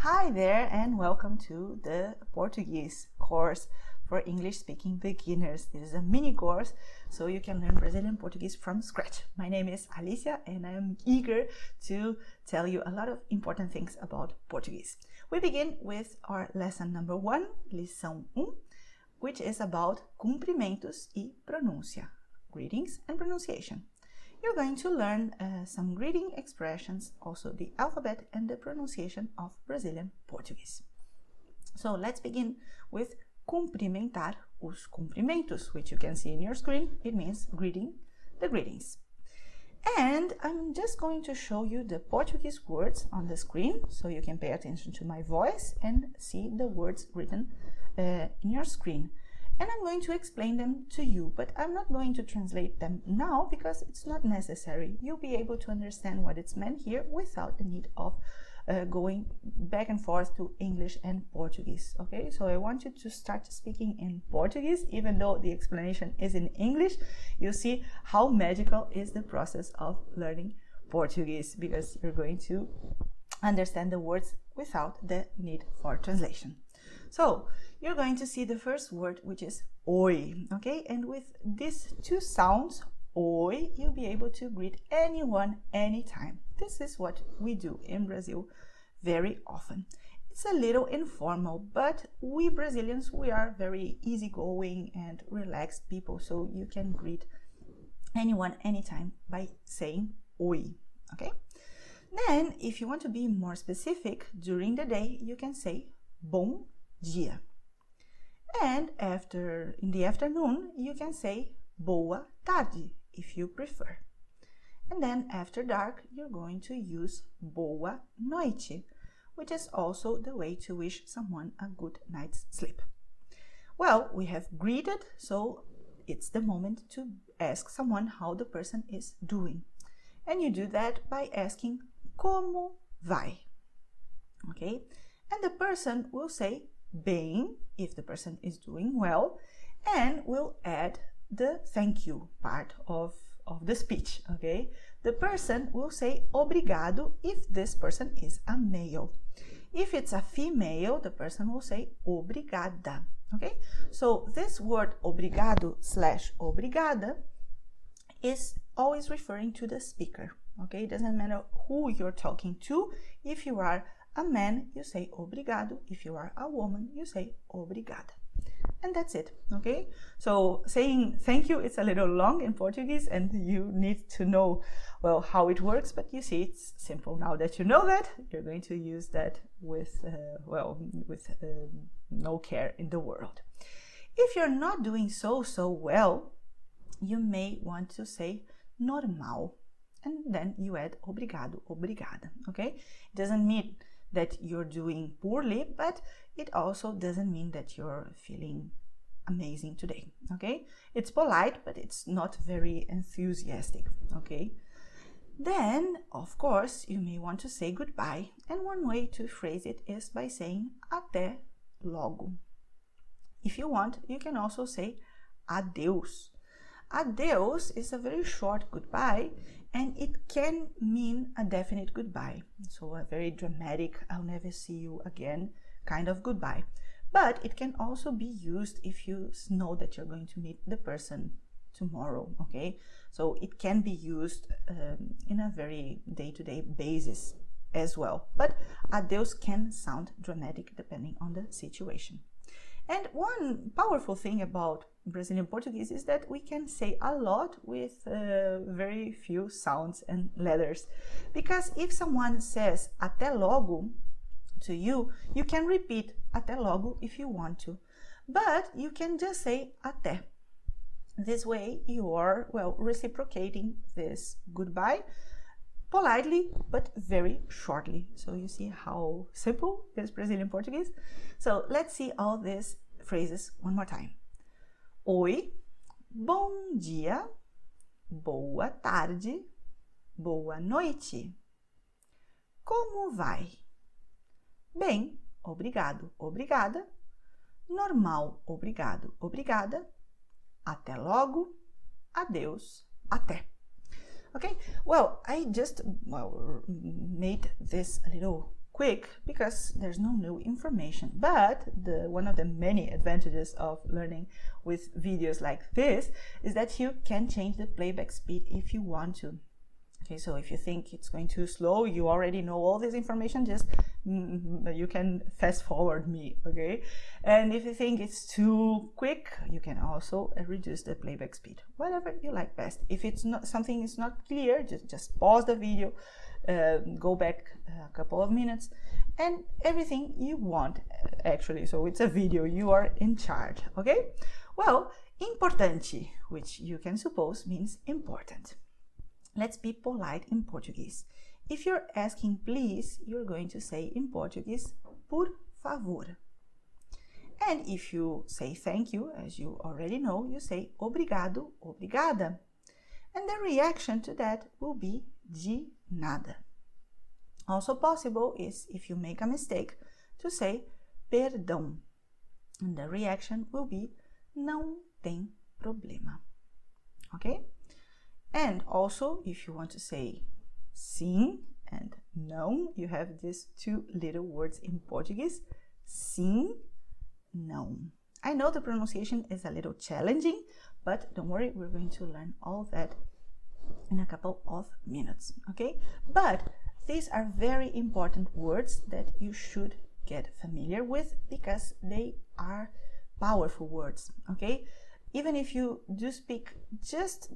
Hi there and welcome to the Portuguese course for English-speaking beginners. This is a mini course so you can learn Brazilian Portuguese from scratch. My name is Alicia and I am eager to tell you a lot of important things about Portuguese. We begin with our lesson number 1, lição 1, which is about cumprimentos e pronúncia, greetings and pronunciation. You're going to learn some greeting expressions, also the alphabet and the pronunciation of Brazilian Portuguese. So let's begin with cumprimentar os cumprimentos, which you can see in your screen. It means greeting the greetings. And I'm just going to show you the Portuguese words on the screen so you can pay attention to my voice and see the words written in your screen. And I'm going to explain them to you, but I'm not going to translate them now because it's not necessary. You'll be able to understand what it's meant here without the need of going back and forth to English and Portuguese, okay? So I want you to start speaking in Portuguese, even though the explanation is in English. You see how magical is the process of learning Portuguese because you're going to understand the words without the need for translation. So you're going to see the first word, which is oi, okay? And with these two sounds, oi, you'll be able to greet anyone, anytime. This is what we do in Brazil very often. It's a little informal, but we Brazilians, we are very easygoing and relaxed people, so you can greet anyone, anytime by saying oi, okay? Then, if you want to be more specific, during the day, you can say bom dia. And in the afternoon, you can say boa tarde if you prefer. And then after dark, you're going to use boa noite, which is also the way to wish someone a good night's sleep. Well, we have greeted, so it's the moment to ask someone how the person is doing. And you do that by asking como vai, okay? And the person will say bem, if the person is doing well, and we'll add the thank you part of the speech, okay? The person will say obrigado if this person is a male. If it's a female, the person will say obrigada, okay? So this word obrigado / obrigada is always referring to the speaker, okay? It doesn't matter who you're talking to. If you are a man, you say obrigado. If you are a woman, you say obrigada. And that's it, okay? So saying thank you, it's a little long in Portuguese and you need to know, well, how it works, but you see it's simple. Now that you know that, you're going to use that with no care in the world. If you're not doing so well, you may want to say normal, and then you add obrigado, obrigada, okay? It doesn't mean that you're doing poorly, but it also doesn't mean that you're feeling amazing today, okay? It's polite, but it's not very enthusiastic, okay? Then, of course, you may want to say goodbye, and one way to phrase it is by saying até logo. If you want, you can also say adeus. Adeus is a very short goodbye, and it can mean a definite goodbye. So a very dramatic, I'll never see you again kind of goodbye. But it can also be used if you know that you're going to meet the person tomorrow, okay? So it can be used in a very day-to-day basis as well. But adeus can sound dramatic depending on the situation. And one powerful thing about Brazilian Portuguese is that we can say a lot with very few sounds and letters. Because if someone says até logo to you, you can repeat até logo if you want to. But you can just say até. This way you are, well, reciprocating this goodbye politely, but very shortly. So you see how simple is Brazilian Portuguese? So let's see all these phrases one more time. Oi, bom dia, boa tarde, boa noite. Como vai? Bem, obrigado, obrigada. Normal, obrigado, obrigada. Até logo, adeus, até. Okay, well, I just made this little quick because there's no new information. But one of the many advantages of learning with videos like this is that you can change the playback speed if you want to. Okay, so if you think it's going too slow, you already know all this information, just you can fast forward me, okay? And if you think it's too quick, you can also reduce the playback speed, whatever you like best. If it's not something is not clear, just pause the video, go back a couple of minutes, and everything you want actually. So it's a video, you are in charge, okay? Well, importante, which you can suppose means important. Let's be polite in Portuguese. If you're asking please, you're going to say in Portuguese, por favor. And if you say thank you, as you already know, you say obrigado, obrigada. And the reaction to that will be de nada. Also possible is, if you make a mistake, to say perdão. And the reaction will be não tem problema. Okay? And also, if you want to say sim and não, you have these two little words in Portuguese, sim, não. I know the pronunciation is a little challenging, but don't worry, we're going to learn all that in a couple of minutes, okay? But these are very important words that you should get familiar with because they are powerful words, okay? Even if you do speak just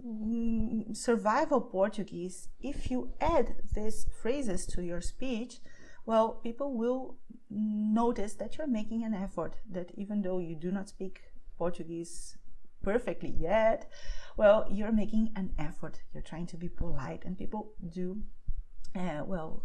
survival Portuguese, if you add these phrases to your speech, well, people will notice that you're making an effort, that even though you do not speak Portuguese perfectly yet, well, you're making an effort. You're trying to be polite, and people do,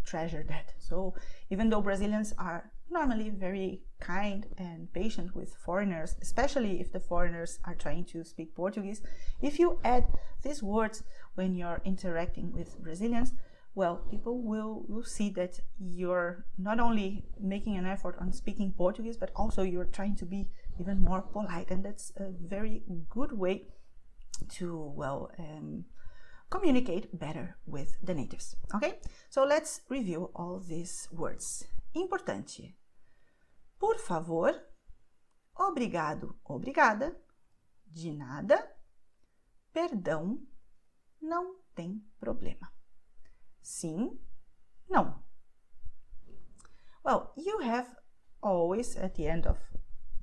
treasure that. So even though Brazilians are normally very kind and patient with foreigners, especially if the foreigners are trying to speak Portuguese, if you add these words when you're interacting with Brazilians, well, people will see that you're not only making an effort on speaking Portuguese, but also you're trying to be even more polite, and that's a very good way to, communicate better with the natives. Okay, so let's review all these words. Importante. Por favor, obrigado, obrigada, de nada, perdão, não tem problema. Sim, não. Well, you have always, at the end of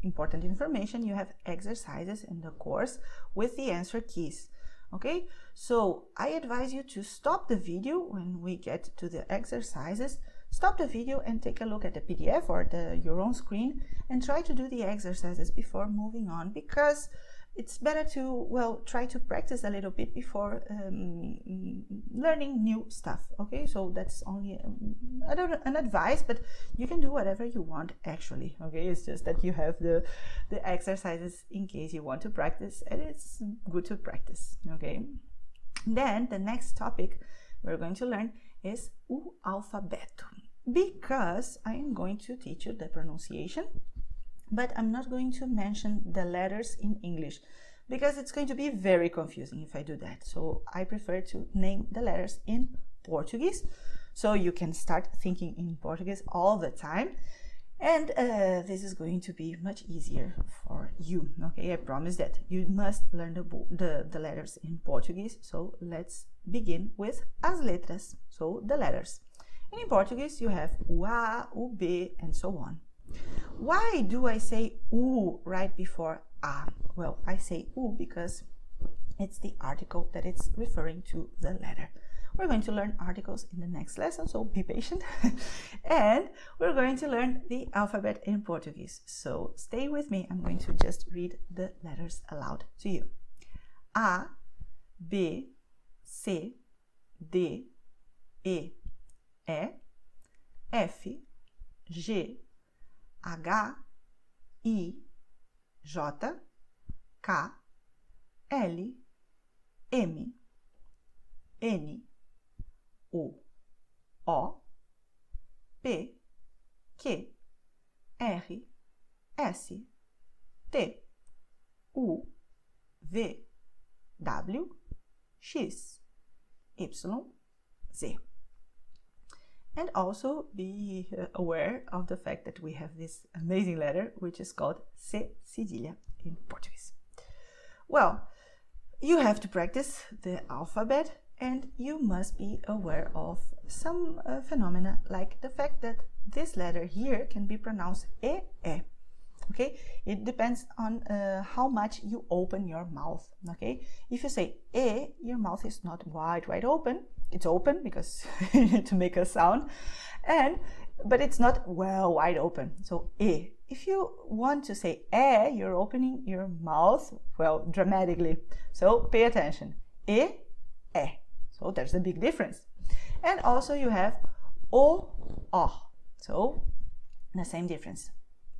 important information, you have exercises in the course with the answer keys. Okay, so I advise you to stop the video when we get to the exercises. Stop the video and take a look at the PDF or your own screen and try to do the exercises before moving on, because it's better to, try to practice a little bit before learning new stuff. Okay, so that's only an advice, but you can do whatever you want actually. Okay, it's just that you have the exercises in case you want to practice, and it's good to practice. Okay, then the next topic we're going to learn is o alfabeto, because I am going to teach you the pronunciation, but I'm not going to mention the letters in English because it's going to be very confusing if I do that. So I prefer to name the letters in Portuguese, so you can start thinking in Portuguese all the time, and this is going to be much easier for you. Okay, I promise that. You must learn the letters in Portuguese, so let's begin with as letras, so the letters. And in Portuguese you have o A, o B, and so on. Why do I say U right before A? Well, I say U because it's the article that it's referring to the letter. We're going to learn articles in the next lesson, so be patient. And we're going to learn the alphabet in Portuguese. So stay with me. I'm going to just read the letters aloud to you. A, B, C, D, E, F, G, H, I, J, K, L, M, N, O, P, Q, R, S, T, U, V, W, X, Y, Z. and also be aware of the fact that we have this amazing letter which is called C cedilha in Portuguese. Well, you have to practice the alphabet, and you must be aware of some phenomena, like the fact that this letter here can be pronounced e. Okay, it depends on how much you open your mouth. Okay, if you say e, your mouth is not wide open. It's open because you need to make a sound, but it's not well wide open. So e. If you want to say e, you're opening your mouth, well, dramatically. So pay attention. E. So there's a big difference. And also you have o. So the same difference.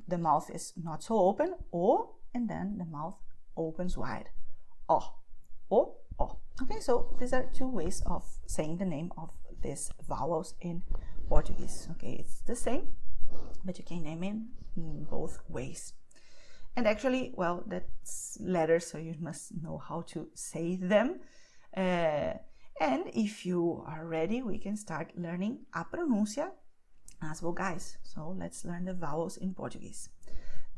The mouth is not so open, o, and then the mouth opens wide. O. Okay, so these are two ways of saying the name of these vowels in Portuguese. Okay, it's the same, but you can name it in both ways. And actually, well, that's letters, so you must know how to say them. And if you are ready, we can start learning a pronúncia as vogais. So let's learn the vowels in Portuguese.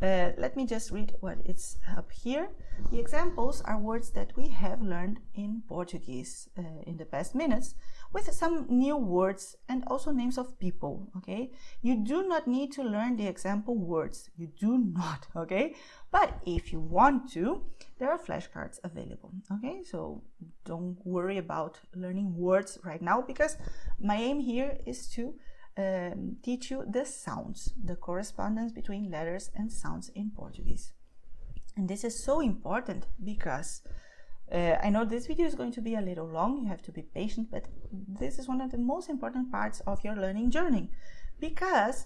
Let me just read what it's up here. The examples are words that we have learned in Portuguese in the past minutes, with some new words and also names of people. Okay, you do not need to learn the example words. You do not. Okay, but if you want to, there are flashcards available. Okay, so don't worry about learning words right now, because my aim here is to teach you the sounds, the correspondence between letters and sounds in Portuguese. And this is so important because I know this video is going to be a little long, you have to be patient, but this is one of the most important parts of your learning journey, because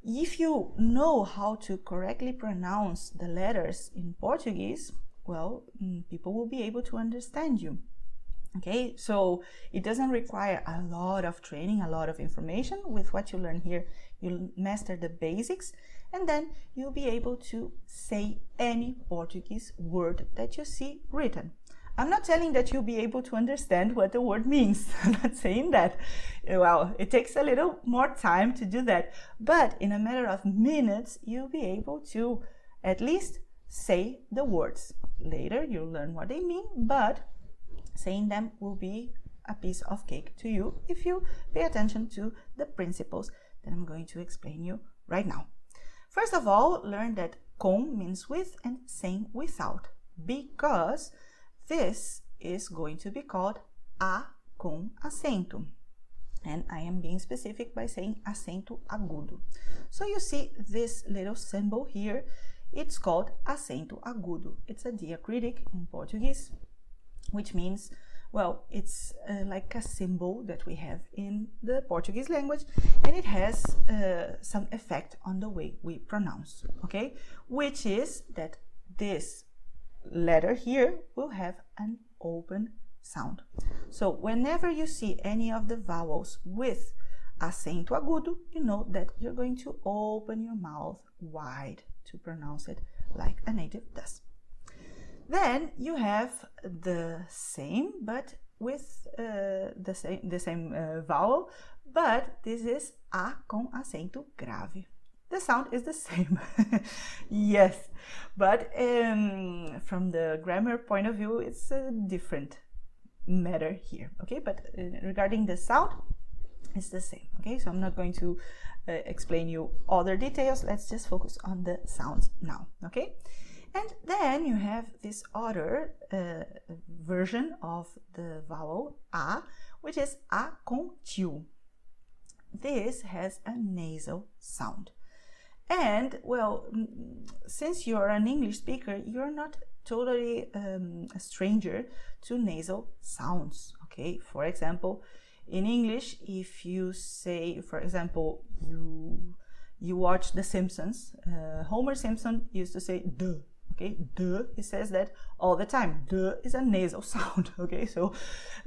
if you know how to correctly pronounce the letters in Portuguese, well, people will be able to understand you. Okay, so it doesn't require a lot of training, a lot of information. With what you learn here, you'll master the basics, and then you'll be able to say any Portuguese word that you see written. I'm not telling that you'll be able to understand what the word means. I'm not saying that. Well, it takes a little more time to do that, but in a matter of minutes, you'll be able to at least say the words. Later, you'll learn what they mean, but saying them will be a piece of cake to you if you pay attention to the principles that I'm going to explain you right now. First of all, learn that com means with and sem without, because this is going to be called a com acento. And I am being specific by saying acento agudo. So you see this little symbol here, it's called acento agudo. It's a diacritic in Portuguese, which means, well, it's like a symbol that we have in the Portuguese language, and it has some effect on the way we pronounce, okay? Which is that this letter here will have an open sound. So whenever you see any of the vowels with acento agudo, you know that you're going to open your mouth wide to pronounce it like a native does. Then you have the same, but with the same vowel, but this is a com acento grave. The sound is the same. Yes, but from the grammar point of view, it's a different matter here. Okay, but regarding the sound, it's the same. Okay, so I'm not going to explain you other details. Let's just focus on the sounds now. Okay. And then you have this other version of the vowel a, which is a com tio. This has a nasal sound. And, well, since you're an English speaker, you're not totally a stranger to nasal sounds, okay? For example, in English, if you say, for example, you watch The Simpsons, Homer Simpson used to say duh. Okay, duh, he says that all the time. Duh is a nasal sound, okay? So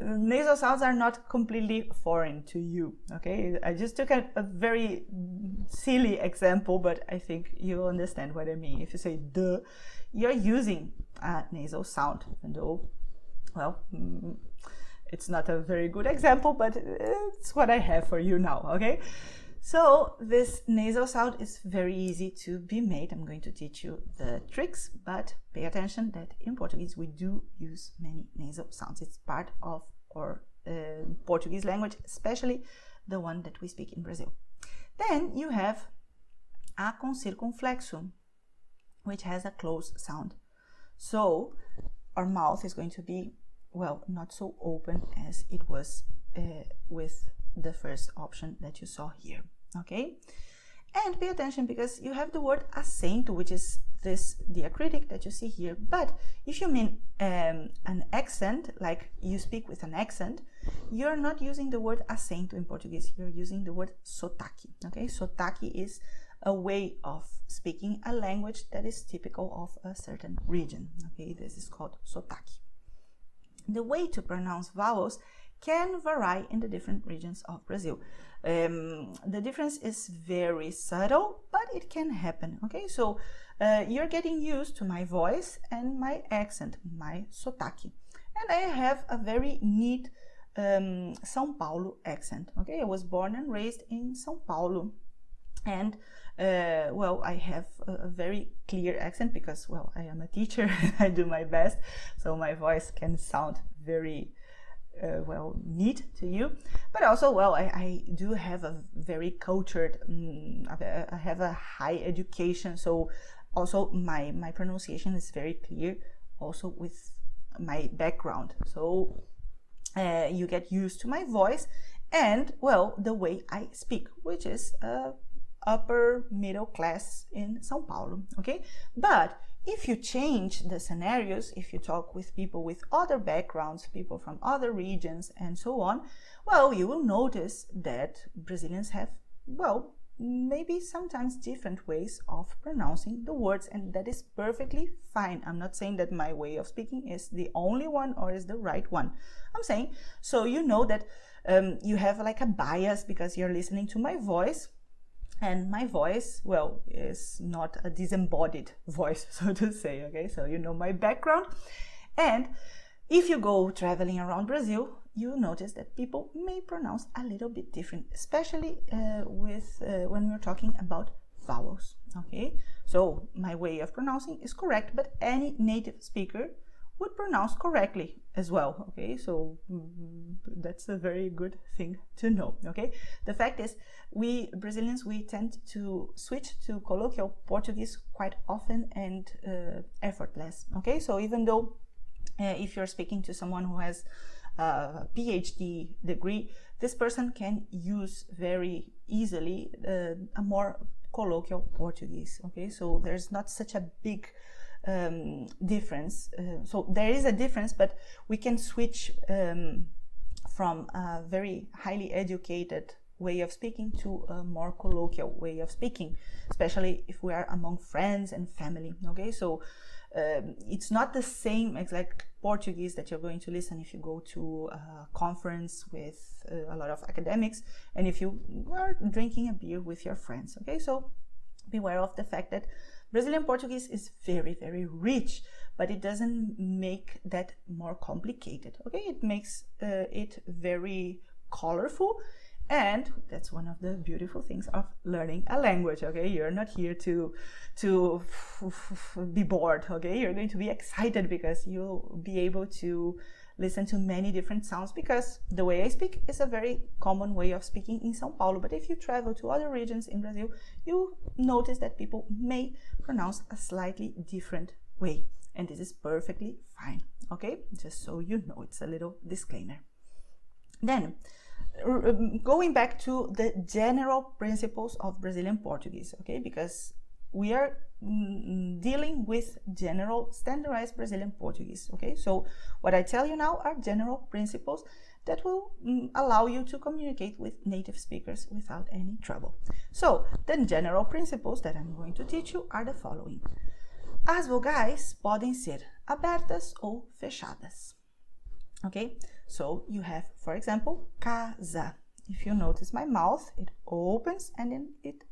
nasal sounds are not completely foreign to you, okay? I just took a very silly example, but I think you understand what I mean. If you say duh, you're using a nasal sound, even though, well, It's not a very good example, but it's what I have for you now, okay? So this nasal sound is very easy to be made. I'm going to teach you the tricks, but pay attention that in Portuguese we do use many nasal sounds. It's part of our Portuguese language, especially the one that we speak in Brazil. Then you have a com circunflexo, which has a closed sound. So our mouth is going to be, well, not so open as it was with the first option that you saw here, okay? And pay attention because you have the word acento, which is this diacritic that you see here. But if you mean an accent, like you speak with an accent, you're not using the word acento in Portuguese. You're using the word sotaque, okay? Sotaque is a way of speaking a language that is typical of a certain region, okay? This is called sotaque. The way to pronounce vowels can vary in the different regions of Brazil. The difference is very subtle, but it can happen, okay? So you're getting used to my voice and my accent, my sotaque. And I have a very neat São Paulo accent, okay? I was born and raised in São Paulo. And well, I have a very clear accent because, well, I am a teacher and I do my best, so my voice can sound very well, neat to you. But also, well, I do have a very cultured, I have a high education, so also my pronunciation is very clear, also with my background. So you get used to my voice and, well, the way I speak, which is upper middle class in São Paulo, okay? But if you change the scenarios, if you talk with people with other backgrounds, people from other regions and so on, well, you will notice that Brazilians have, well, maybe sometimes different ways of pronouncing the words, and that is perfectly fine. I'm not saying that my way of speaking is the only one or is the right one. I'm saying, so you know that you have like a bias because you're listening to my voice. And my voice, well, is not a disembodied voice, so to say, okay? So you know my background. And if you go traveling around Brazil, you notice that people may pronounce a little bit different, especially when we're talking about vowels, okay? So my way of pronouncing is correct, but any native speaker would pronounce correctly as well, okay? So that's a very good thing to know, okay? The fact is, we Brazilians, we tend to switch to colloquial Portuguese quite often and effortless, okay? So even though if you're speaking to someone who has a PhD degree, this person can use very easily a more colloquial Portuguese, okay? So there's not such a big difference. So there is a difference, but we can switch from a very highly educated way of speaking to a more colloquial way of speaking, especially if we are among friends and family, okay? So it's not the same as like Portuguese that you're going to listen if you go to a conference with a lot of academics and if you are drinking a beer with your friends, okay? So beware of the fact that Brazilian Portuguese is very, very rich, but it doesn't make that more complicated, okay? It makes it very colorful, and that's one of the beautiful things of learning a language, okay? You're not here to be bored, okay? You're going to be excited because you'll be able to listen to many different sounds because the way I speak is a very common way of speaking in São Paulo. But if you travel to other regions in Brazil, you notice that people may pronounce a slightly different way. And this is perfectly fine, okay? Just so you know, it's a little disclaimer. Then, going back to the general principles of Brazilian Portuguese, okay? Because we are dealing with general standardized Brazilian Portuguese, okay? So what I tell you now are general principles that will allow you to communicate with native speakers without any trouble. So the general principles that I'm going to teach you are the following. As vogais podem ser abertas ou fechadas, okay? So you have, for example, casa. If you notice my mouth, it opens and then it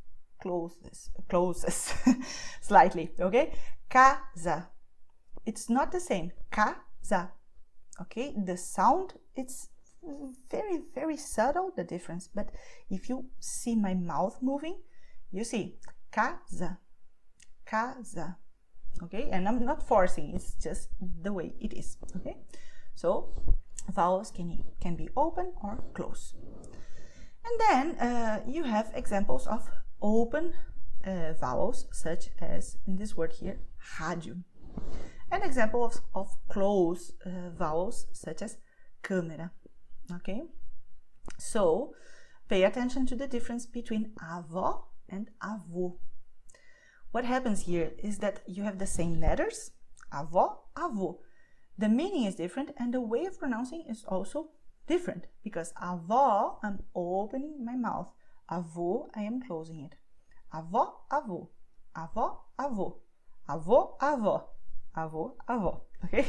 closes slightly, okay? Casa. It's not the same. Casa, okay? The sound it's very, very subtle, the difference. But if you see my mouth moving, you see casa, casa. Okay, and I'm not forcing, it's just the way it is. Okay, so vowels can be open or close. And then you have examples of open vowels, such as in this word here, rádio. An example of closed vowels, such as câmera. Okay, so pay attention to the difference between avó and avô. What happens here is that you have the same letters, avó, avô. The meaning is different and the way of pronouncing is also different, because avó, I'm opening my mouth. Avô, I am closing it. Avó, avô. Avó, avô. Avô, avó. Avô, avó. Okay?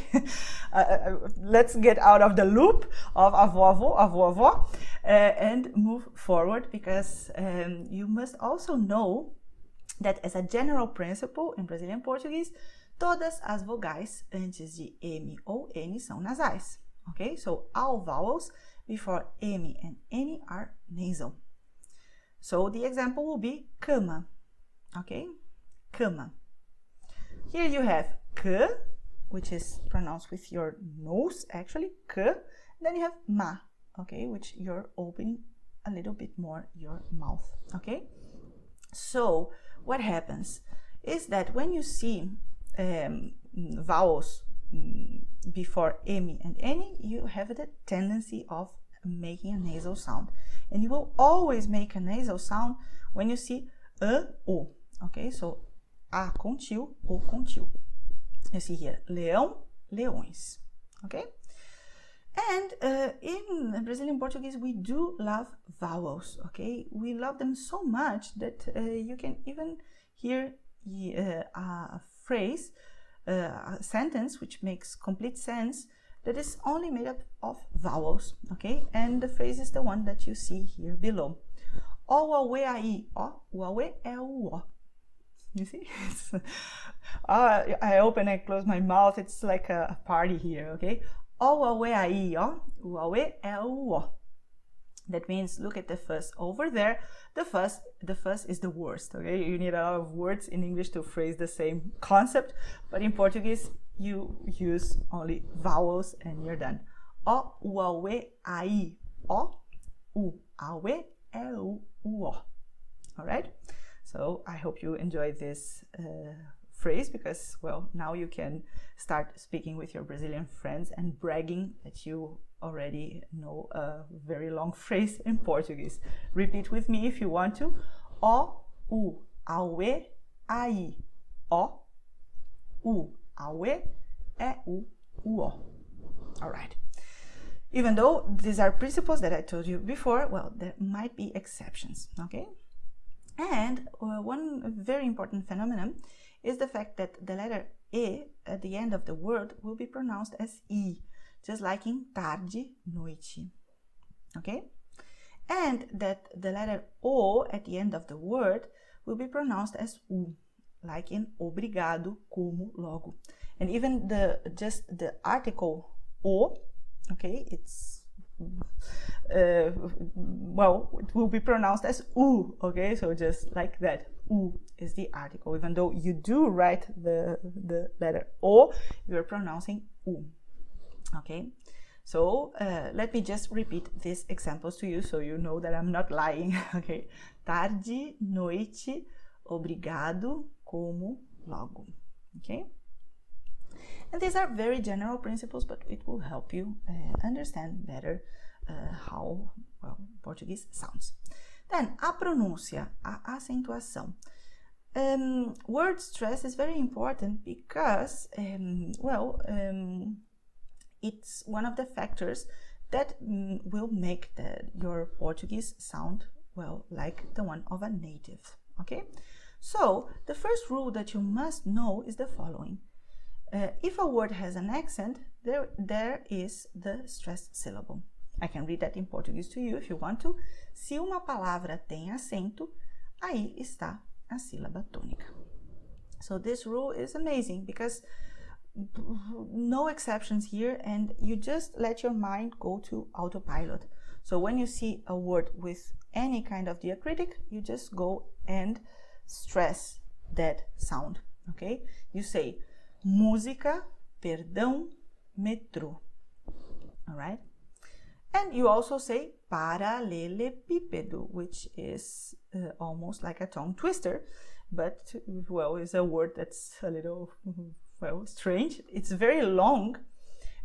Let's get out of the loop of avó, avô, avô, avó, and move forward, because you must also know that as a general principle in Brazilian Portuguese, todas as vogais antes de M ou N são nasais. Okay, so all vowels before M and N are nasal. So the example will be cama. Okay, cama. Here you have c, which is pronounced with your nose, actually, c. Then you have ma, okay, which you're opening a little bit more your mouth. Okay, so what happens is that when you see vowels before M and N, you have the tendency of making a nasal sound. And you will always make a nasal sound when you see a, o. Okay, so a com tio, o com tio. You see here, leão, leões. Okay? And in Brazilian Portuguese, we do love vowels, okay? We love them so much that you can even hear a phrase, a sentence which makes complete sense, that is only made up of vowels, okay? And the phrase is the one that you see here below. O, uauê, aí, ó. Uauê é o ó. You see? I open and close my mouth. It's like a party here, okay? O, uauê, aí, ó. Uauê é o ó. That means, look at the fuss over there. The fuss is the worst, okay? You need a lot of words in English to phrase the same concept, but in Portuguese, you use only vowels and you're done. O, uauê, aí, ó. Uauê é o ó. All right? So I hope you enjoy this phrase, because, well, now you can start speaking with your Brazilian friends and bragging that you already know a very long phrase in Portuguese. Repeat with me if you want to. O, uauê, aí, ó. Uauê é o ó. All right. Even though these are principles that I told you before, well, there might be exceptions, okay? And one very important phenomenon is the fact that the letter E at the end of the word will be pronounced as I, just like in tarde, noite, okay? And that the letter O at the end of the word will be pronounced as U, like in obrigado, como, logo. And even just the article O, okay, it's well, it will be pronounced as U, okay, so just like that. U is the article. Even though you do write the letter O, you're pronouncing U, okay? So let me just repeat these examples to you so you know that I'm not lying, okay? Tarde, noite, obrigado, como, logo, okay? And these are very general principles, but it will help you understand better how, well, Portuguese sounds. Then, a pronúncia, a acentuação. Word stress is very important because, it's one of the factors that will make your Portuguese sound, well, like the one of a native, okay? So, the first rule that you must know is the following. If a word has an accent, there is the stressed syllable. I can read that in Portuguese to you if you want to. Se uma palavra tem acento, aí está a sílaba tônica. So this rule is amazing because no exceptions here, and you just let your mind go to autopilot. So when you see a word with any kind of diacritic, you just go and stress that sound, okay? You say música, perdão, metrô, all right? And you also say paralelepípedo, which is almost like a tongue twister, but, well, it's a word that's a little, well, strange. It's very long,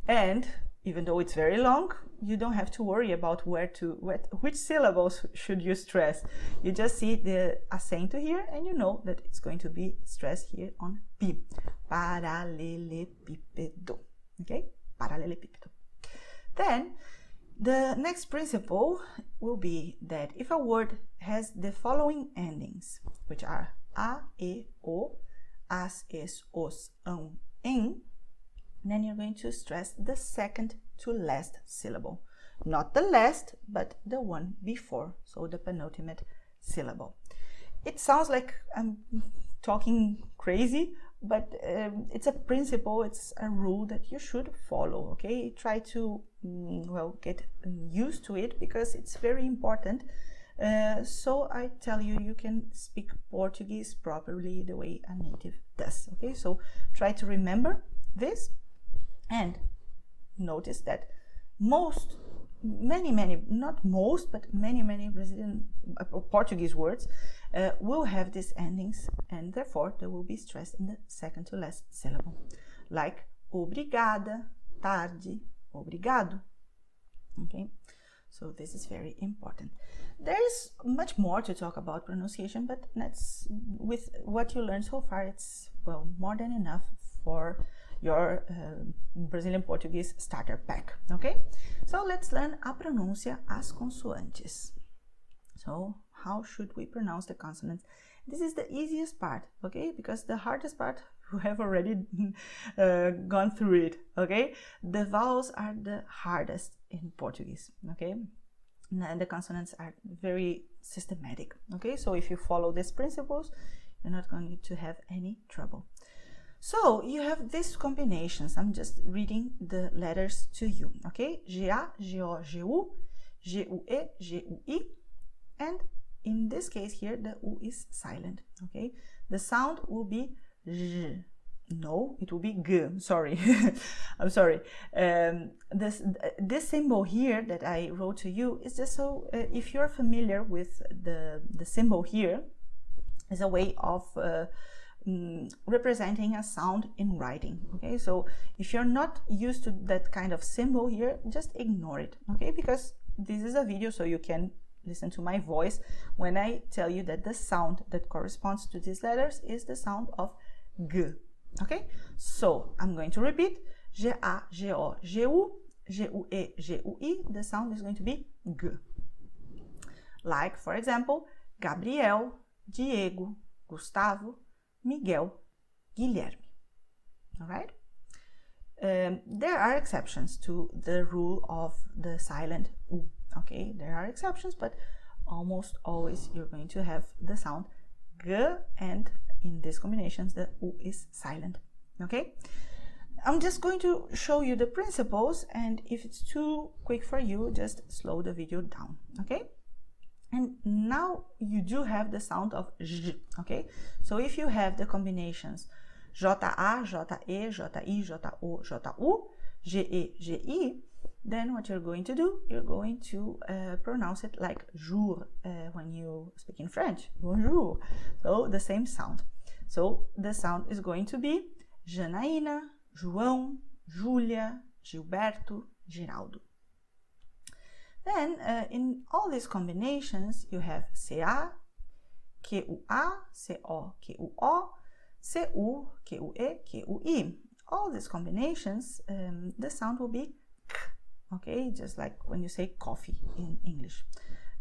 and even though it's very long, you don't have to worry about which syllables should you stress. You just see the acento here, and you know that it's going to be stressed here on P. Paralelepípedo, okay? Paralelepípedo. Then, the next principle will be that if a word has the following endings, which are a, e, o, as, es, os, en, then you're going to stress the second to last syllable. Not the last, but the one before, so the penultimate syllable. It sounds like I'm talking crazy, but it's a principle, it's a rule that you should follow, okay? Try to, well, get used to it because it's very important. So I tell you, you can speak Portuguese properly the way a native does, okay? So try to remember this and notice that many, not most, but many Brazilian Portuguese words will have these endings, and therefore they will be stressed in the second to last syllable, like obrigada, tarde, obrigado. Okay, so this is very important. There is much more to talk about pronunciation, but with what you learned so far, it's, well, more than enough for your Brazilian Portuguese starter pack, okay? So let's learn a pronúncia as consoantes. So how should we pronounce the consonants? This is the easiest part, okay? Because the hardest part, we have already gone through it, okay? The vowels are the hardest in Portuguese, okay? And the consonants are very systematic, okay? So if you follow these principles, you're not going to have any trouble. So you have these combinations. I'm just reading the letters to you, okay? G-A, G-O, G-U, G-U-E, G-U-I, and in this case here, the U is silent, okay? The sound will be J. No, it will be G, sorry. I'm sorry. This symbol here that I wrote to you is just so, if you're familiar with the symbol here, is a way of representing a sound in writing, okay? So if you're not used to that kind of symbol here, just ignore it, okay? Because this is a video, so you can listen to my voice when I tell you that the sound that corresponds to these letters is the sound of G, okay? So I'm going to repeat: G-A, G-O, G-U, G-U-E, G-U-I. The sound is going to be G. Like, for example, Gabriel, Diego, Gustavo, Miguel, Guilherme. All right? There are exceptions to the rule of the silent U. Okay, there are exceptions, but almost always you're going to have the sound G, and in these combinations the U is silent. Okay, I'm just going to show you the principles, and if it's too quick for you, just slow the video down. Okay, and now you do have the sound of J. Okay, so if you have the combinations J-A, J-E, J-I, J-O, J-U, G-E, G-I, then what you're going to do, you're going to pronounce it like jour when you speak in French, bonjour. So the same sound. So the sound is going to be Janaína, João, Júlia, Gilberto, Geraldo. Then in all these combinations, you have CA, QA, CO, QO, CU, QE, QI. All these combinations, the sound will be K, okay, just like when you say coffee in English.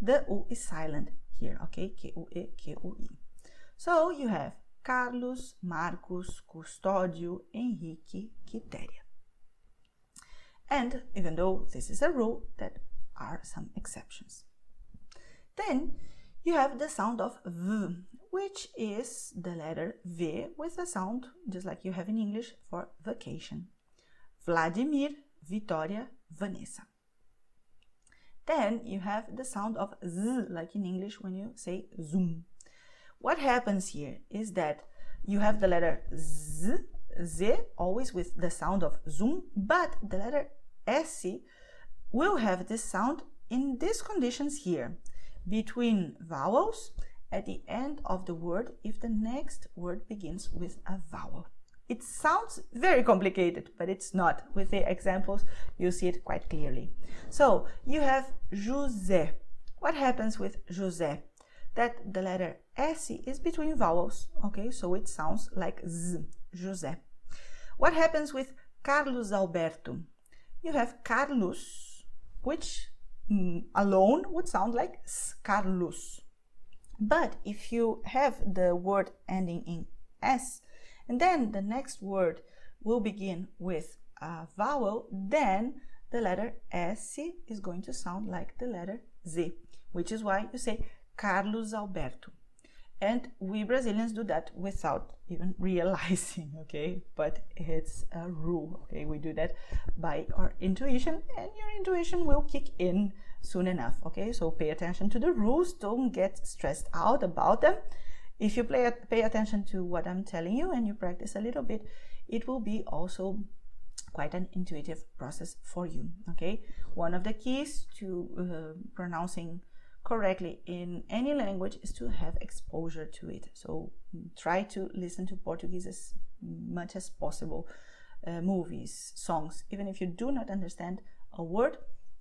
The U is silent here, okay, QE, QI. So you have Carlos, Marcos, Custódio, Henrique, Quitéria. And even though this is a rule, there are some exceptions. Then you have the sound of V, which is the letter V with a sound just like you have in English for vacation. Vladimir, Victoria, Vanessa. Then you have the sound of Z, like in English when you say zoom. What happens here is that you have the letter Z, always with the sound of zoom, but the letter S will have this sound in these conditions here, between vowels at the end of the word if the next word begins with a vowel. It sounds very complicated, but it's not. With the examples, you see it quite clearly. So you have José. What happens with José? That the letter S is between vowels, okay? So it sounds like Z, José. What happens with Carlos Alberto? You have Carlos, which alone would sound like S, Carlos. But if you have the word ending in S, and then the next word will begin with a vowel, then the letter S is going to sound like the letter Z, which is why you say Carlos Alberto. And we Brazilians do that without even realizing, okay? But it's a rule, okay? We do that by our intuition, and your intuition will kick in soon enough, okay? So pay attention to the rules, don't get stressed out about them. If you pay attention to what I'm telling you and you practice a little bit, it will be also quite an intuitive process for you, okay? One of the keys to pronouncing correctly in any language is to have exposure to it. So try to listen to Portuguese as much as possible. Movies, songs, even if you do not understand a word,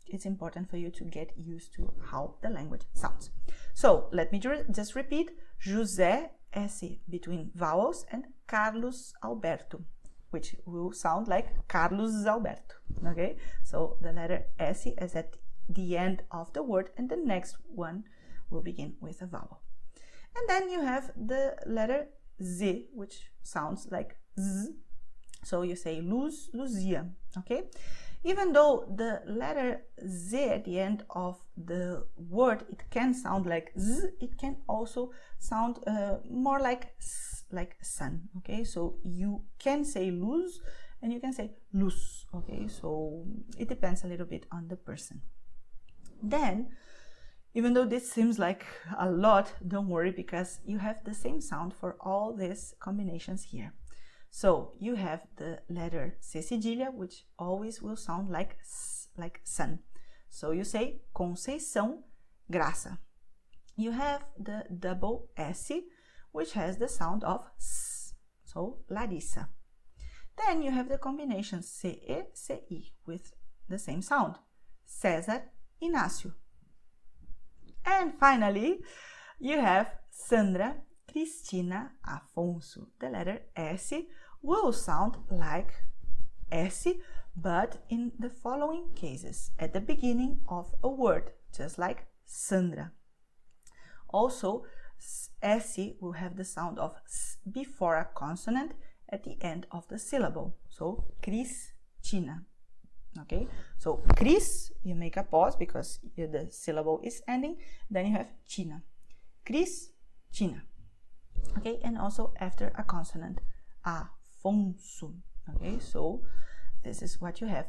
it's important for you to get used to how the language sounds. So let me just repeat: José, S between vowels, and Carlos Alberto, which will sound like Carlos Alberto, okay? So the letter S is at the end of the word, and the next one will begin with a vowel. And then you have the letter Z, which sounds like Z. So you say luz, Luzia, okay? Even though the letter Z at the end of the word, it can sound like Z, it can also sound more like S, like sun, okay? So you can say luz and you can say luz, okay? So it depends a little bit on the person. Then, even though this seems like a lot, don't worry, because you have the same sound for all these combinations here. So you have the letter C cedilha, which always will sound like S, like sun. So you say Conceição, Graça. You have the double S, which has the sound of S, so Larissa. Then you have the combination CE, CI with the same sound, César, Inácio. And finally, you have Sandra, Cristina, Afonso. The letter S will sound like S, but in the following cases, at the beginning of a word, just like Sandra. Also, S will have the sound of S before a consonant at the end of the syllable. So, Cristina. Okay, so Cris, you make a pause because the syllable is ending, then you have Tina. Cris, Tina. Okay, and also after a consonant, Afonso. Okay, so this is what you have.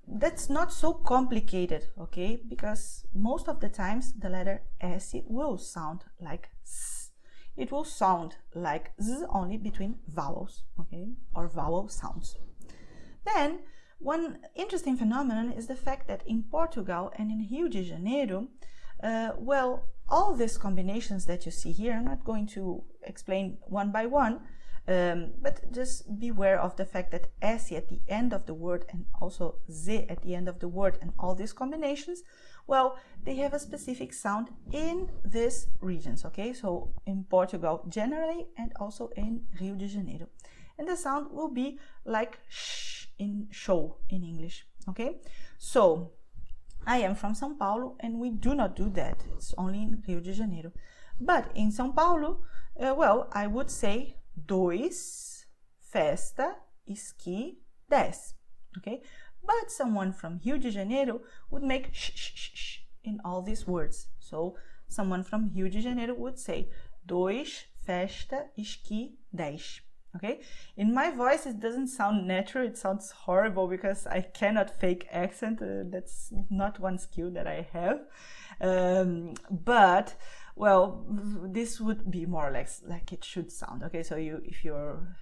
That's not so complicated, okay, because most of the times the letter S will sound like S. It will sound like Z only between vowels, okay, or vowel sounds. Then, one interesting phenomenon is the fact that in Portugal and in Rio de Janeiro, all these combinations that you see here, I'm not going to explain one by one, but just beware of the fact that S at the end of the word and also Z at the end of the word and all these combinations, well, they have a specific sound in these regions, okay? So in Portugal generally and also in Rio de Janeiro. And the sound will be like sh in show in English, okay? So I am from São Paulo and we do not do that. It's only in Rio de Janeiro. But in São Paulo, I would say dois, festa, esqui, 10, okay? But someone from Rio de Janeiro would make sh in all these words. So someone from Rio de Janeiro would say dois, festa, esqui, 10. Okay, in my voice it doesn't sound natural, it sounds horrible because I cannot fake accent. That's not one skill that I have, but well, this would be more or less like it should sound. Okay, so if you're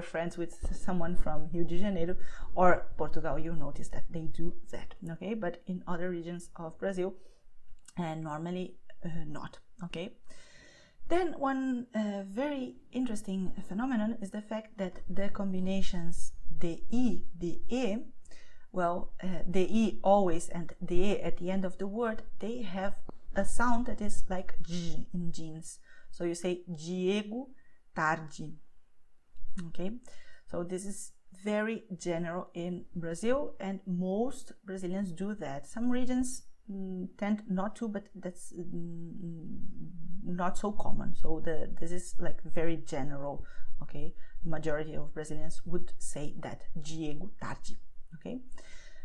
friends with someone from Rio de Janeiro or Portugal, you'll notice that they do that. Okay, but in other regions of Brazil, and normally not. Okay. Then one very interesting phenomenon is the fact that the combinations the I, the E, well, the I always and the E at the end of the word, they have a sound that is like J in jeans. So you say Diego tarde. Okay, so this is very general in Brazil, and most Brazilians do that. Some regions tend not to, but that's not so common. So this is like very general. Okay, majority of Brazilians would say that Diego tarde. Okay,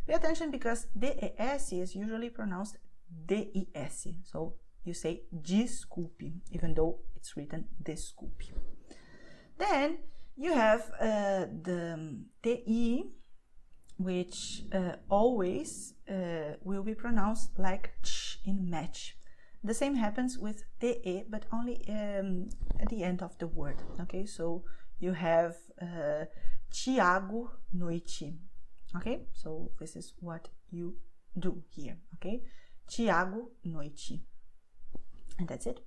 pay attention because DES is usually pronounced DIS. So you say desculpe, even though it's written desculpe. Then you have the TI, which always will be pronounced like ch in match. The same happens with TE, but only at the end of the word. Okay, so you have Tiago noite. Okay, so this is what you do here. Okay, Tiago noite, and that's it.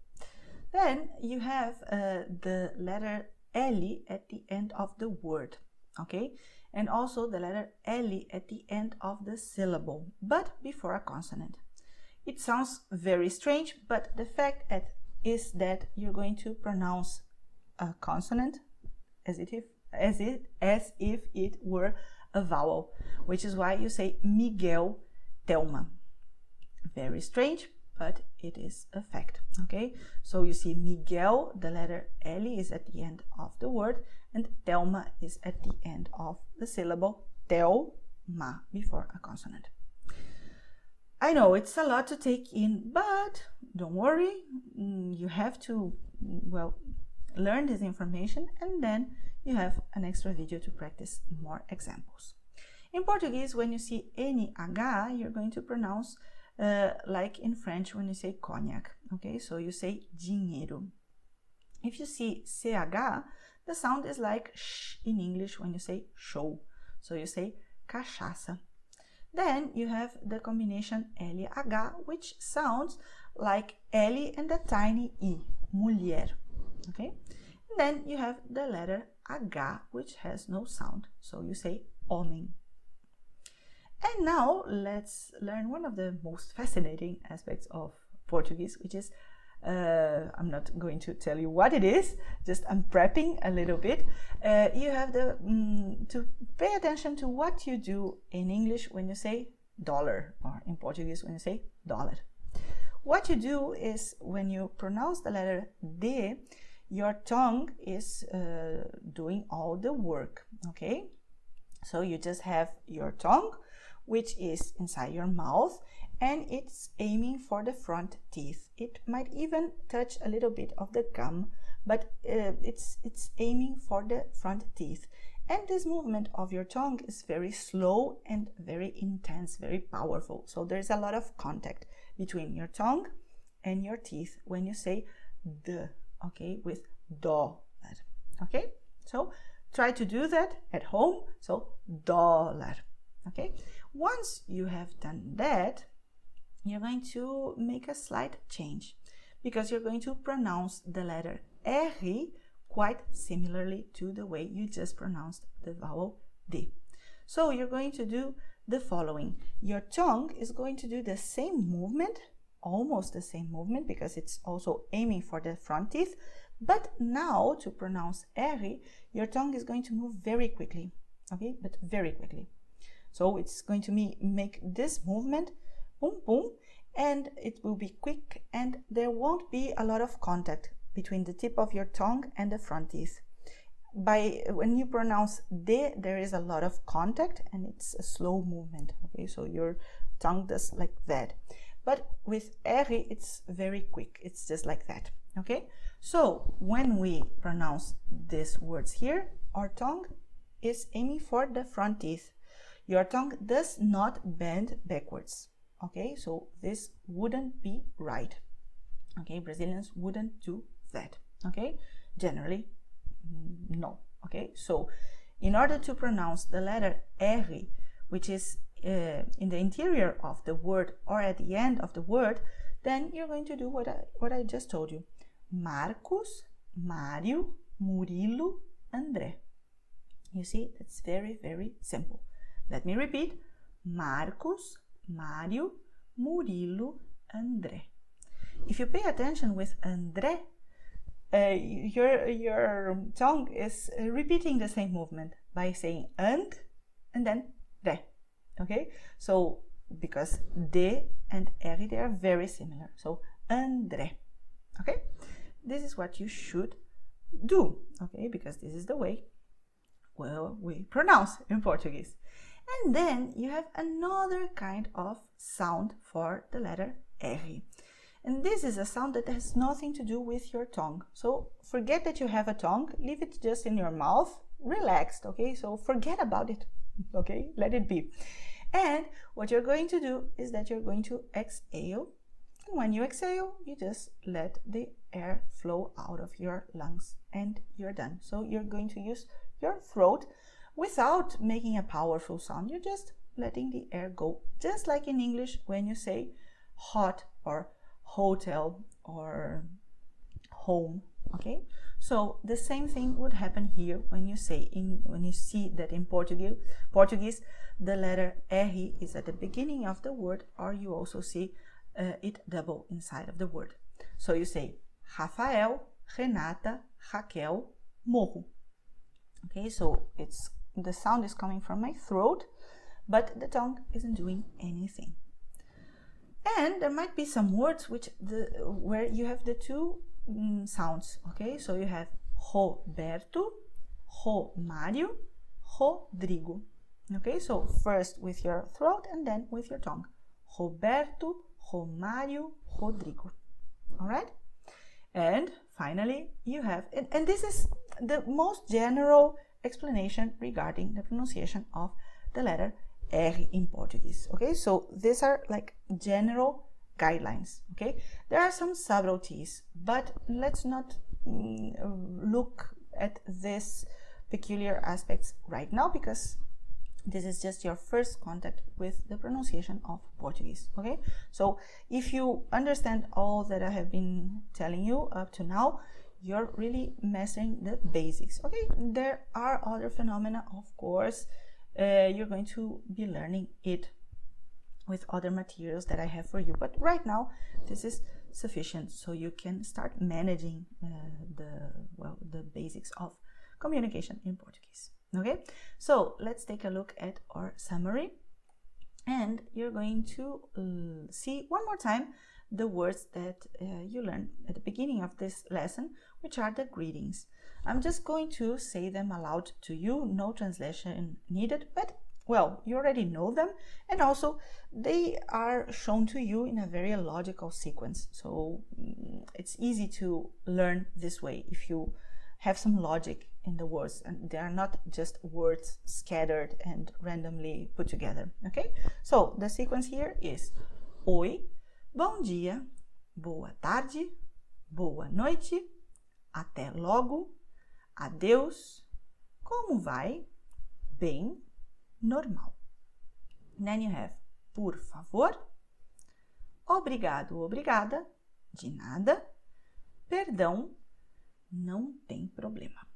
Then you have the letter L at the end of the word. Okay, and also the letter L at the end of the syllable, but before a consonant. It sounds very strange, but the fact is that you're going to pronounce a consonant as if it were a vowel, which is why you say Miguel Thelma. Very strange, but it is a fact. Okay, so you see Miguel, the letter L is at the end of the word, and Thelma is at the end of the syllable Thelma before a consonant. I know it's a lot to take in, but don't worry, you have to, well, learn this information, and then you have an extra video to practice more examples. In Portuguese, when you see NH, you're going to pronounce like in French when you say cognac. Okay, so you say dinheiro. If you see CH, the sound is like sh in English when you say show. So you say cachaça. Then you have the combination LH, which sounds like L and a tiny I, mulher. Okay, and then you have the letter H, which has no sound. So you say homem. And now let's learn one of the most fascinating aspects of Portuguese, which is, I'm not going to tell you what it is, just I'm prepping a little bit. You have to pay attention to what you do in English when you say dollar, or in Portuguese when you say dollar. What you do is when you pronounce the letter D, your tongue is doing all the work, okay? So you just have your tongue, which is inside your mouth, and it's aiming for the front teeth. It might even touch a little bit of the gum, but it's aiming for the front teeth. And this movement of your tongue is very slow and very intense, very powerful. So there's a lot of contact between your tongue and your teeth when you say the, okay, with do. Okay, so try to do that at home. So dollar. Okay, once you have done that, you're going to make a slight change because you're going to pronounce the letter R quite similarly to the way you just pronounced the vowel D. So you're going to do the following. Your tongue is going to do the same movement, almost the same movement, because it's also aiming for the front teeth, but now to pronounce R, your tongue is going to move very quickly, okay, but very quickly. So it's going to make this movement, boom, boom, and it will be quick, and there won't be a lot of contact between the tip of your tongue and the front teeth. When you pronounce D, there is a lot of contact, and it's a slow movement, okay, so your tongue does like that. But with R, it's very quick, it's just like that, Okay, so when we pronounce these words here, our tongue is aiming for the front teeth. Your tongue does not bend backwards. Okay, so this wouldn't be right. Okay, Brazilians wouldn't do that. Okay, generally, no. Okay, so in order to pronounce the letter R, which is in the interior of the word or at the end of the word, then you're going to do what I just told you. Marcos, Mário, Murilo, André. You see, that's very, very simple. Let me repeat. Marcos, Mário, Murilo, André. If you pay attention with André, your tongue is repeating the same movement by saying and then re. Okay, so because de and r, they are very similar. So André. Okay, this is what you should do. Okay, because this is the way we pronounce in Portuguese. And then you have another kind of sound for the letter R. And this is a sound that has nothing to do with your tongue. So forget that you have a tongue, leave it just in your mouth, relaxed, okay? So forget about it, okay? Let it be. And what you're going to do is that you're going to exhale. And when you exhale, you just let the air flow out of your lungs and you're done. So you're going to use your throat without making a powerful sound. You're just letting the air go, just like in English when you say hot or hotel or home. Okay, so the same thing would happen here when you see that in Portuguese the letter R is at the beginning of the word, or you also see it double inside of the word. So you say Rafael, Renata, Raquel, Morro. Okay, so the sound is coming from my throat, but the tongue isn't doing anything. And there might be some words where you have the two sounds. Okay, so you have Roberto, Romário, Rodrigo. Okay, so first with your throat and then with your tongue. Roberto, Romário, Rodrigo. All right, and finally you have, and this is the most general explanation regarding the pronunciation of the letter R in Portuguese. Okay, so these are like general guidelines. Okay, there are some subtleties, but let's not look at these peculiar aspects right now, because this is just your first contact with the pronunciation of Portuguese. Okay, so if you understand all that I have been telling you up to now, you're really mastering the basics. Okay, there are other phenomena, of course. You're going to be learning it with other materials that I have for you, but right now this is sufficient, so you can start managing the basics of communication in Portuguese. Okay, so let's take a look at our summary, and you're going to see one more time the words that you learned at the beginning of this lesson, which are the greetings. I'm just going to say them aloud to you, no translation needed, but well, you already know them, and also they are shown to you in a very logical sequence, so it's easy to learn this way if you have some logic in the words, and they are not just words scattered and randomly put together. Okay, so the sequence here is Oi, bom dia, boa tarde, boa noite, até logo, adeus, como vai, bem, normal. And then you have por favor, obrigado, obrigada, de nada, perdão, não tem problema.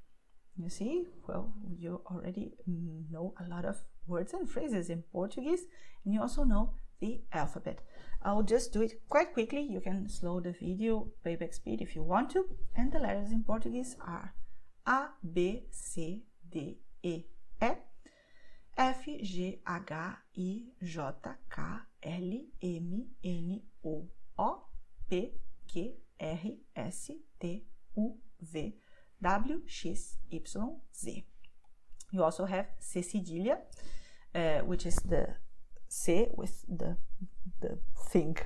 You see, well, you already know a lot of words and phrases in Portuguese, and you also know the alphabet. I'll just do it quite quickly. You can slow the video playback speed if you want to, and the letters in Portuguese are A, B, C, D, E, F, G, H, I, J, K, L, M, N, O, O, P, Q, R, S, T, U, V, W, X, Y, Z. You also have C cedilha, which is the C with the thing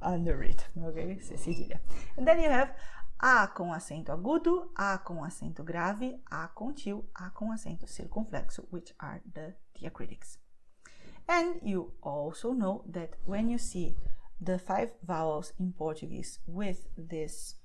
under it. Okay, C cedilha. And then you have A com acento agudo, A com acento grave, A contínuo, A com acento circunflexo, which are the diacritics. And you also know that when you see the 5 vowels in Portuguese with this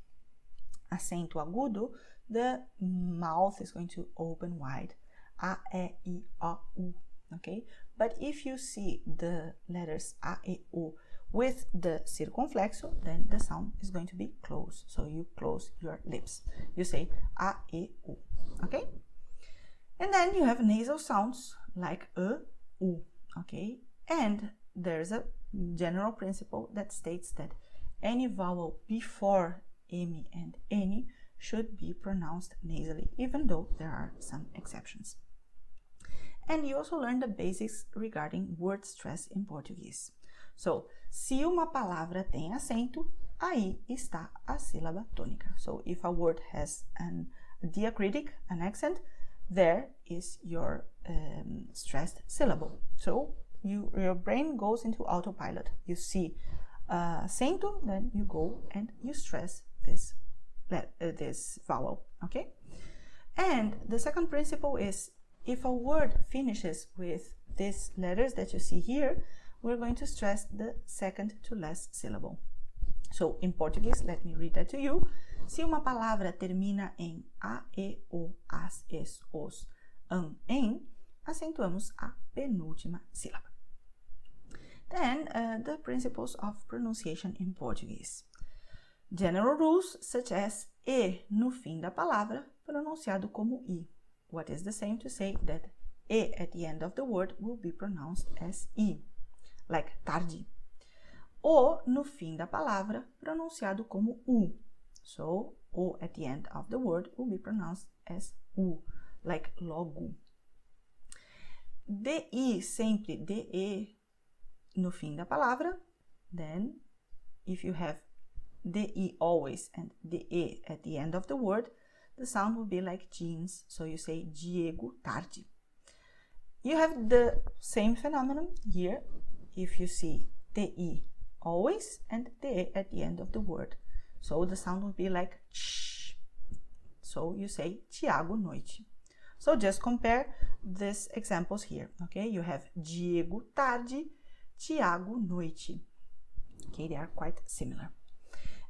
acento agudo, the mouth is going to open wide. A, E, I, O, U. Okay? But if you see the letters A, E, U with the circunflexo, then the sound is going to be closed. So you close your lips. You say A, E, U. Okay? And then you have nasal sounds like E, U. Okay? And there's a general principle that states that any vowel before M and N should be pronounced nasally, even though there are some exceptions. And you also learn the basics regarding word stress in Portuguese. So, se uma palavra tem acento, aí está a sílaba tônica. So, if a word has a diacritic, an accent, there is your stressed syllable. So, your brain goes into autopilot. You see acento, then you go and you stress this vowel, okay? And the second principle is, if a word finishes with these letters that you see here, we're going to stress the second to last syllable. So, in Portuguese, let me read that to you. Se uma palavra termina em A, E, O, As, Es, Os, Em, acentuamos a penúltima sílaba. Then, the principles of pronunciation in Portuguese. General rules such as E no fim da palavra, pronunciado como I. What is the same to say that E at the end of the word will be pronounced as I, like tarde. O no fim da palavra, pronunciado como U. So, O at the end of the word will be pronounced as U, like logo. DI sempre DE no fim da palavra. Then, if you have DI always and DE at the end of the word, the sound will be like jeans, so you say Diego tarde. You have the same phenomenon here if you see DI always and DE at the end of the word. So the sound will be like ch. So you say Tiago noite. So just compare these examples here, okay? You have Diego tarde, Tiago noite. Okay, they are quite similar.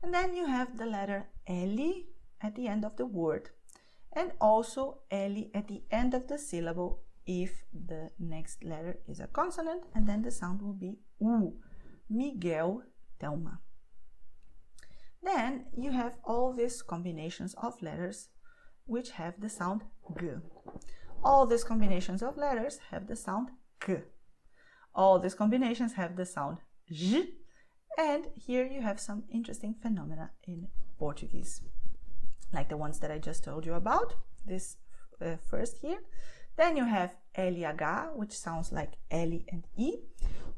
And then you have the letter L at the end of the word, and also L at the end of the syllable if the next letter is a consonant, and then the sound will be U, Miguel, Thelma. Then you have all these combinations of letters which have the sound G. All these combinations of letters have the sound K. All these combinations have the sound J, and here you have some interesting phenomena in Portuguese, like the ones that I just told you about, this first here. Then you have LH, which sounds like L and E,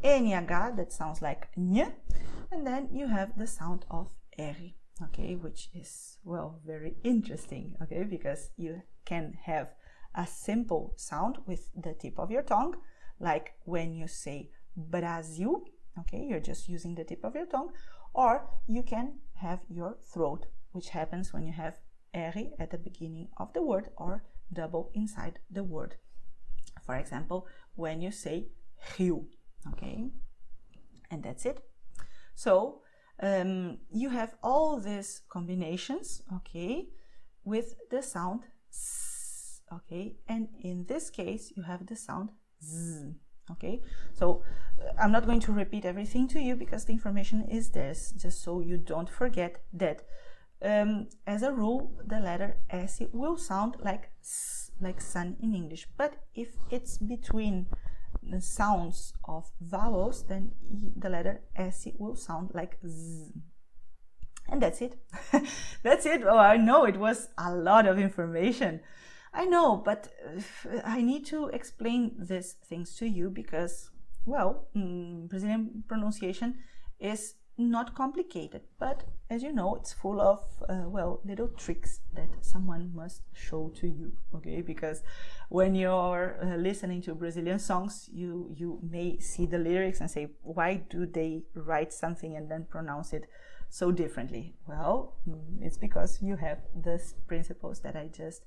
NH, that sounds like N, and then you have the sound of R, okay, which is, well, very interesting, okay, because you can have a simple sound with the tip of your tongue, like when you say Brasil, okay, you're just using the tip of your tongue, or you can have your throat, which happens when you have R at the beginning of the word or double inside the word. For example, when you say Rio, okay, and that's it. So you have all these combinations, okay, with the sound S, okay, and in this case you have the sound Z, okay. So I'm not going to repeat everything to you because the information is there, just so you don't forget that as a rule the letter S will sound like S, like sun in English, but if it's between the sounds of vowels, then the letter S will sound like Z. And that's it. That's it. Oh, I know it was a lot of information. I know, but I need to explain these things to you because, well, Brazilian pronunciation is not complicated, but as you know, it's full of well, little tricks that someone must show to you, okay? Because when you're listening to Brazilian songs, you may see the lyrics and say, why do they write something and then pronounce it so differently? Well, it's because you have these principles that I just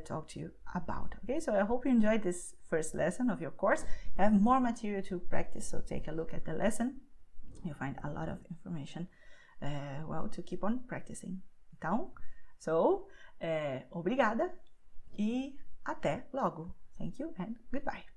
talk to you about. Okay, so I hope you enjoyed this first lesson of your course. You have more material to practice, so take a look at the lesson. You'll find a lot of information, well, to keep on practicing. Então, obrigada e até logo. Thank you and goodbye.